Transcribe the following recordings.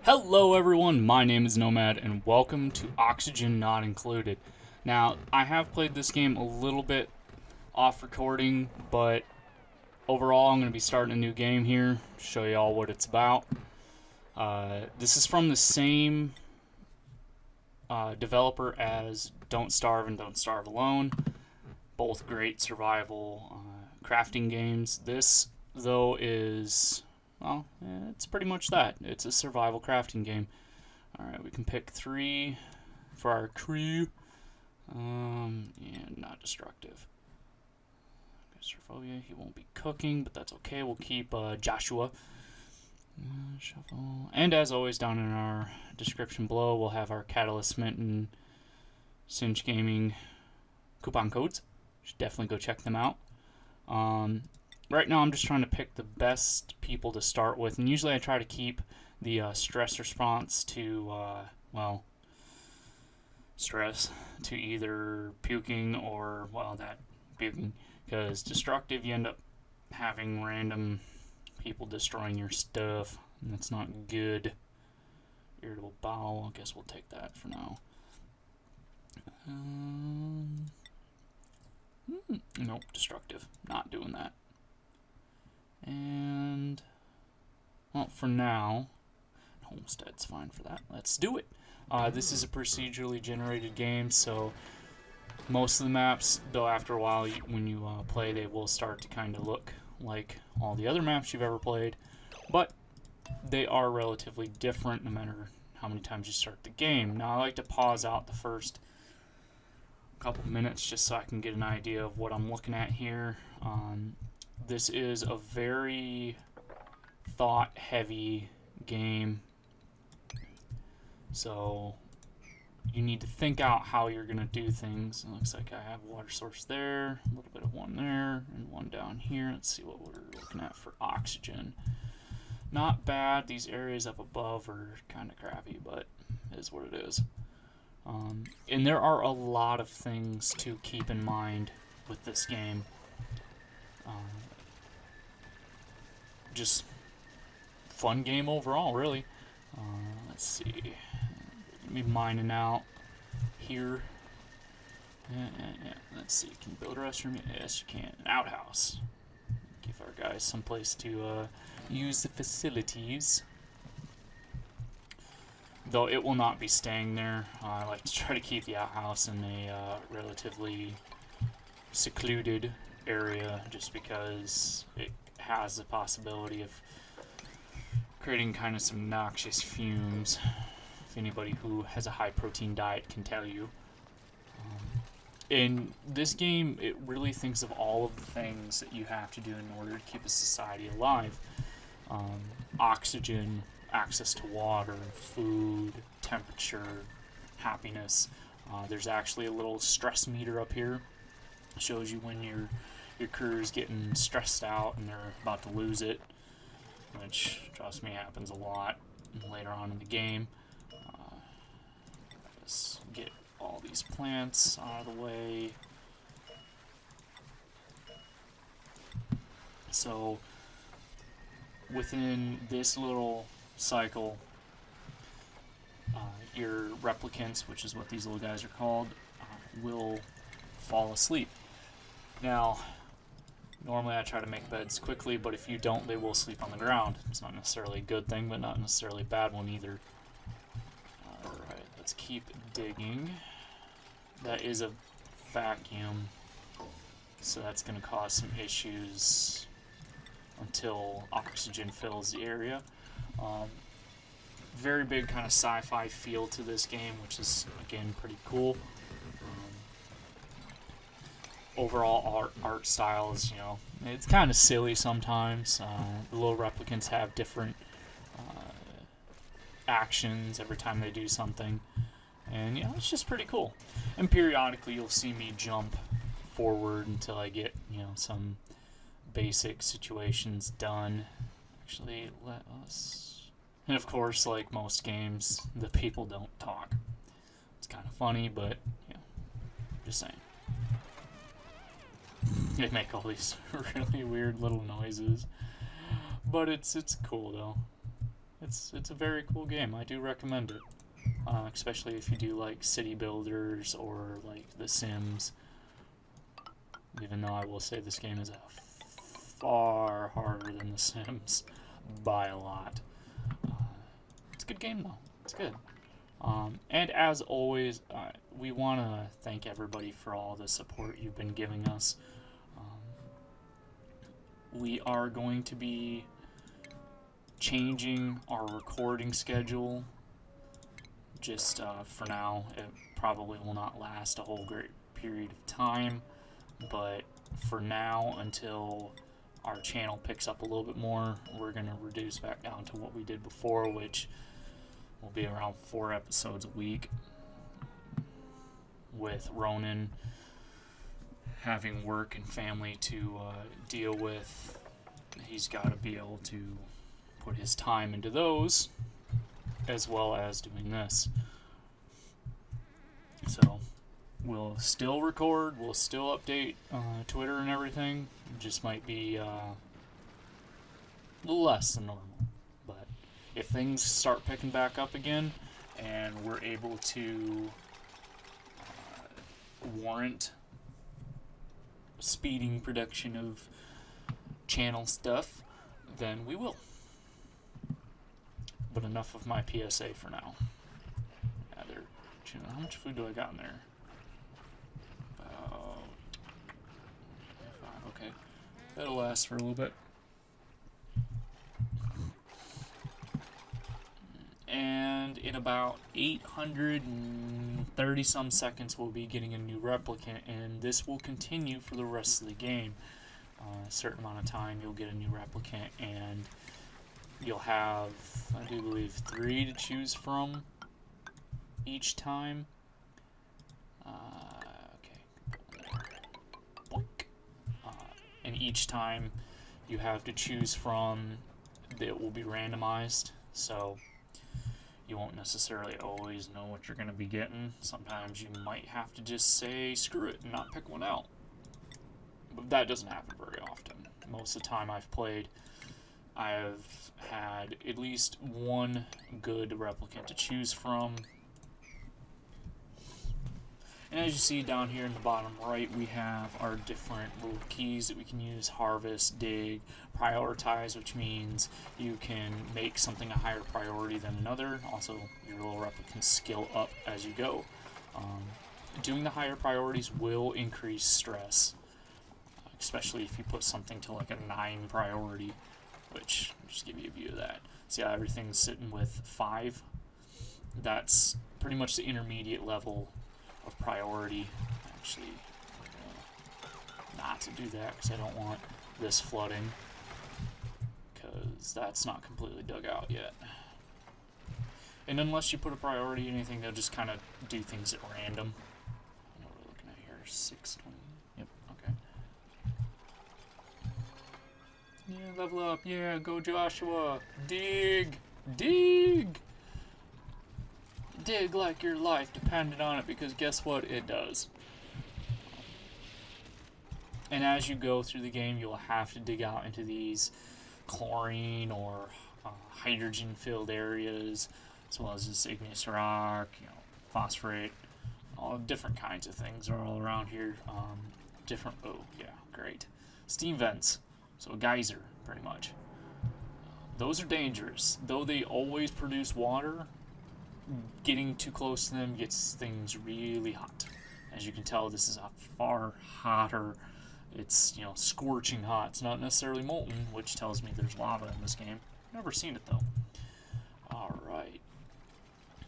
Hello everyone, my name is Nomad and welcome to Oxygen Not Included. Now, I have played this game a little bit off recording, but overall I'm going to be starting a new game here, show you all what it's about. This is from the same developer as Don't Starve and Don't Starve Alone, both great survival crafting games. This, though, is... well, it's pretty much that. It's a survival crafting game. Alright, we can pick 3 for our crew. Yeah, not destructive. Claustrophobia, he won't be cooking, but that's okay. We'll keep Joshua. Shuffle. And as always, down in our description below, we'll have our Catalyst Mint and Cinch Gaming coupon codes. Should definitely go check them out. Right now I'm just trying to pick the best people to start with, and usually I try to keep the stress response to, stress to either puking or, that puking, because destructive you end up having random people destroying your stuff, and that's not good. Irritable bowel, I guess we'll take that for now. Nope, destructive, not doing that. And, well, for now, Homestead's fine for that. Let's do it. This is a procedurally generated game, so most of the maps, though after a while when you play, they will start to kind of look like all the other maps you've ever played, but they are relatively different no matter how many times you start the game. Now, I like to pause out the first couple minutes just so I can get an idea of what I'm looking at here. This is a very thought-heavy game, so you need to think out how you're going to do things. It looks like I have a water source there, a little bit of one there, and one down here. Let's see what we're looking at for oxygen. Not bad. These areas up above are kind of crappy, but it is what it is. And there are a lot of things to keep in mind with this game. Just fun game overall, really. Let's see. Be mining out here. Yeah. Let's see. Can you build a restroom? Yes, you can. An outhouse. Give our guys some place to use the facilities. Though it will not be staying there. I like to try to keep the outhouse in a relatively secluded area, just because it has the possibility of creating kind of some noxious fumes. If anybody who has a high protein diet can tell you. In this game, it really thinks of all of the things that you have to do in order to keep a society alive. Oxygen, access to water, food, temperature, happiness. There's actually a little stress meter up here. It shows you when your crew is getting stressed out and they're about to lose it, which, trust me, happens a lot later on in the game. Let's get all these plants out of the way. So, within this little cycle, your replicants, which is what these little guys are called, will fall asleep. Now, normally I try to make beds quickly, but if you don't, they will sleep on the ground. It's not necessarily a good thing, but not necessarily a bad one either. Alright, let's keep digging. That is a vacuum, so that's going to cause some issues until oxygen fills the area. Very big kind of sci-fi feel to this game, which is, again, pretty cool. Overall art style is, it's kind of silly sometimes. The little replicants have different actions every time they do something, and it's just pretty cool. And periodically you'll see me jump forward until I get some basic situations done. Actually, let us... and of course, like most games, the people don't talk. It's kind of funny, but just saying. They make all these really weird little noises, but it's cool though. It's a very cool game. I do recommend it, especially if you do like city builders or like The Sims. Even though I will say this game is far harder than The Sims by a lot. It's a good game though. It's good. And as always, we want to thank everybody for all the support you've been giving us. We are going to be changing our recording schedule. Just for now, it probably will not last a whole great period of time, but for now, until our channel picks up a little bit more, we're going to reduce back down to what we did before, which will be around 4 episodes a week, with Ronin having work and family to deal with. He's got to be able to put his time into those, as well as doing this. So we'll still record, we'll still update Twitter and everything. It just might be a little less than normal. But if things start picking back up again and we're able to warrant speeding production of channel stuff, then we will. But enough of my PSA for now. How much food do I got in there? Okay. That'll last for a little bit. And in about 830 some seconds, we'll be getting a new replicant, and this will continue for the rest of the game. A certain amount of time, you'll get a new replicant, and you'll have, I do believe, 3 to choose from each time. Okay. Boink. And each time you have to choose from, it will be randomized, so you won't necessarily always know what you're going to be getting. Sometimes you might have to just say screw it and not pick one out. But that doesn't happen very often. Most of the time I've played, I've had at least one good replicant to choose from. And as you see down here in the bottom right, we have our different little keys that we can use: harvest, dig, prioritize, which means you can make something a higher priority than another. Also, your little replicants skill up as you go. Doing the higher priorities will increase stress, especially if you put something to like a 9 priority, which I'll just give you a view of that. See how everything's sitting with 5? That's pretty much the intermediate level of priority. Actually, not to do that because I don't want this flooding, because that's not completely dug out yet. And unless you put a priority in anything, they'll just kind of do things at random. I know what we're looking at here. 620. Yep. Okay. Yeah, level up. Yeah, go Joshua. Dig. Dig. Dig like your life depended on it, because guess what? It does. And as you go through the game, you'll have to dig out into these chlorine or hydrogen-filled areas, as well as this igneous rock, phosphorate, all different kinds of things are all around here. Oh yeah, great. Steam vents, so a geyser, pretty much. Those are dangerous. Though they always produce water, getting too close to them gets things really hot. As you can tell, this is a far hotter. It's, scorching hot. It's not necessarily molten, which tells me there's lava in this game. Never seen it, though. Alright.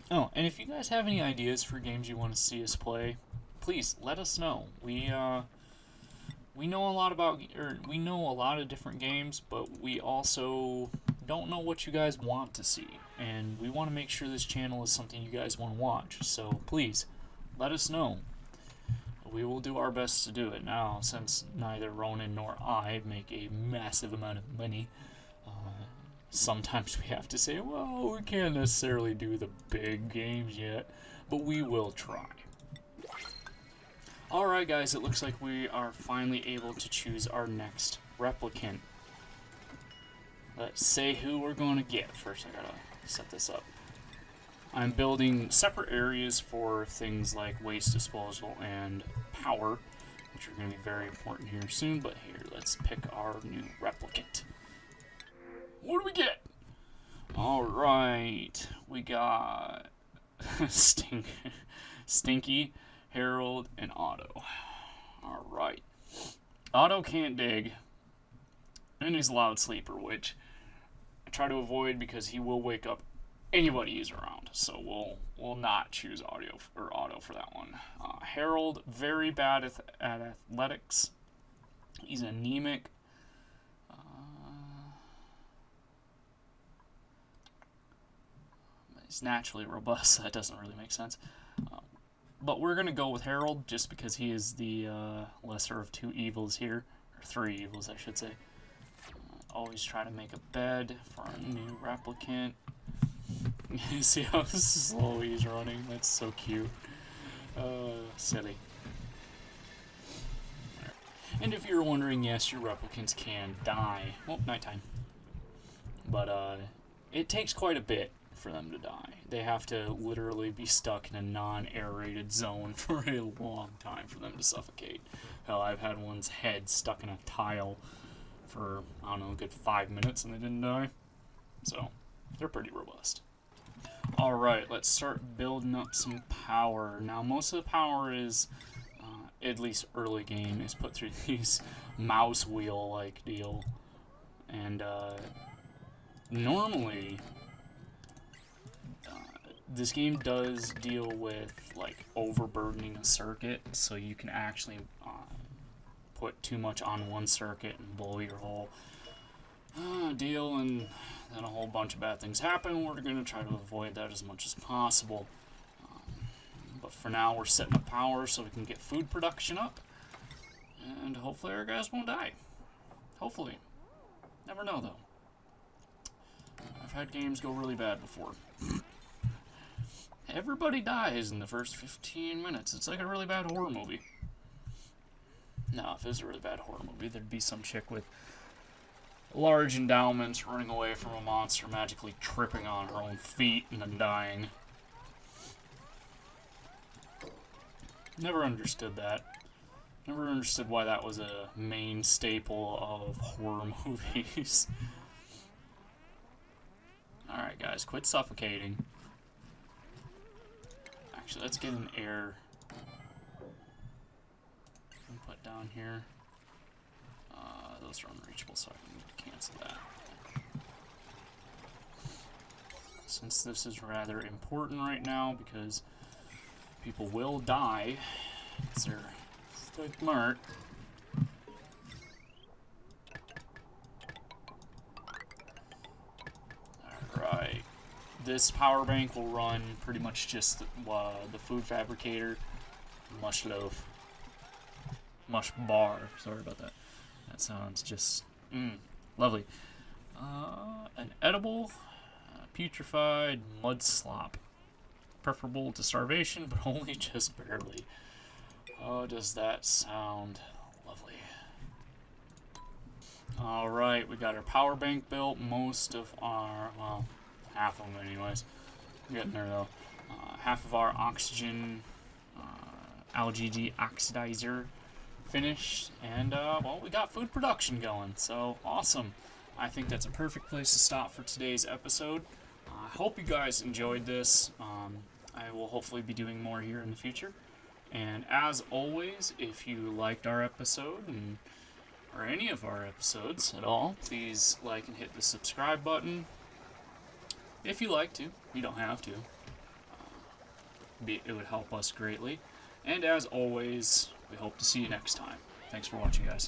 Oh, and if you guys have any ideas for games you want to see us play, please let us know. We know a lot about, we know a lot of different games, but we also don't know what you guys want to see. And we want to make sure this channel is something you guys want to watch. So please, let us know. We will do our best to do it. Now, since neither Ronin nor I make a massive amount of money, sometimes we have to say, well, we can't necessarily do the big games yet, but we will try. Alright guys, it looks like we are finally able to choose our next replicant. Let's say who we're going to get. First I gotta set this up. I'm building separate areas for things like waste disposal and power, which are going to be very important here soon. But here, let's pick our new replicant. What do we get? Alright, we got Stinky, Harold, and Otto. Alright. Otto can't dig, and he's a loud sleeper, which I try to avoid because he will wake up anybody who's around. So we'll not choose Otto for that one. Harold, very bad at athletics. He's anemic. He's naturally robust, so that doesn't really make sense. But we're going to go with Harold just because he is the lesser of two evils here. Or three evils, I should say. Always try to make a bed for our new replicant. You see how slow he's running? That's so cute. Silly. And if you're wondering, yes, your replicants can die. Well, nighttime. But it takes quite a bit for them to die. They have to literally be stuck in a non-aerated zone for a long time for them to suffocate. Hell, I've had one's head stuck in a tile for, I don't know, a good 5 minutes and they didn't die. So, they're pretty robust. Alright, let's start building up some power. Now, most of the power is, at least early game, is put through these mouse wheel-like deal. And, normally, this game does deal with, like, overburdening a circuit, so you can actually put too much on one circuit and blow your whole deal, and then a whole bunch of bad things happen. We're going to try to avoid that as much as possible. But for now, we're setting up power so we can get food production up, and hopefully our guys won't die. Hopefully. Never know, though. I've had games go really bad before. Everybody dies in the first 15 minutes. It's like a really bad horror movie. No, if it was a really bad horror movie, there'd be some chick with large endowments running away from a monster, magically tripping on her own feet and then dying. Never understood that. Never understood why that was a main staple of horror movies. Alright guys, quit suffocating. Actually, let's get an air input down here. Those are unreachable, so I need to cancel that. Since this is rather important right now, because people will die, because they're smart. Alright. This power bank will run pretty much just the food fabricator, mush loaf, mush bar. Sorry about that. That sounds just lovely. An edible, putrefied mud slop, preferable to starvation, but only just barely. Oh, does that sound lovely? All right, we got our power bank built. Most of our, well, half of them anyways. We're getting there though. Half of our oxygen algae deoxidizer finished, and well, we got food production going, so awesome. I think that's a perfect place to stop for today's episode. I hope you guys enjoyed this. I will hopefully be doing more here in the future, and as always, if you liked our episode or any of our episodes at all, please like and hit the subscribe button if you like to. You don't have to. It would help us greatly. And as always, we hope to see you next time. Thanks for watching, guys.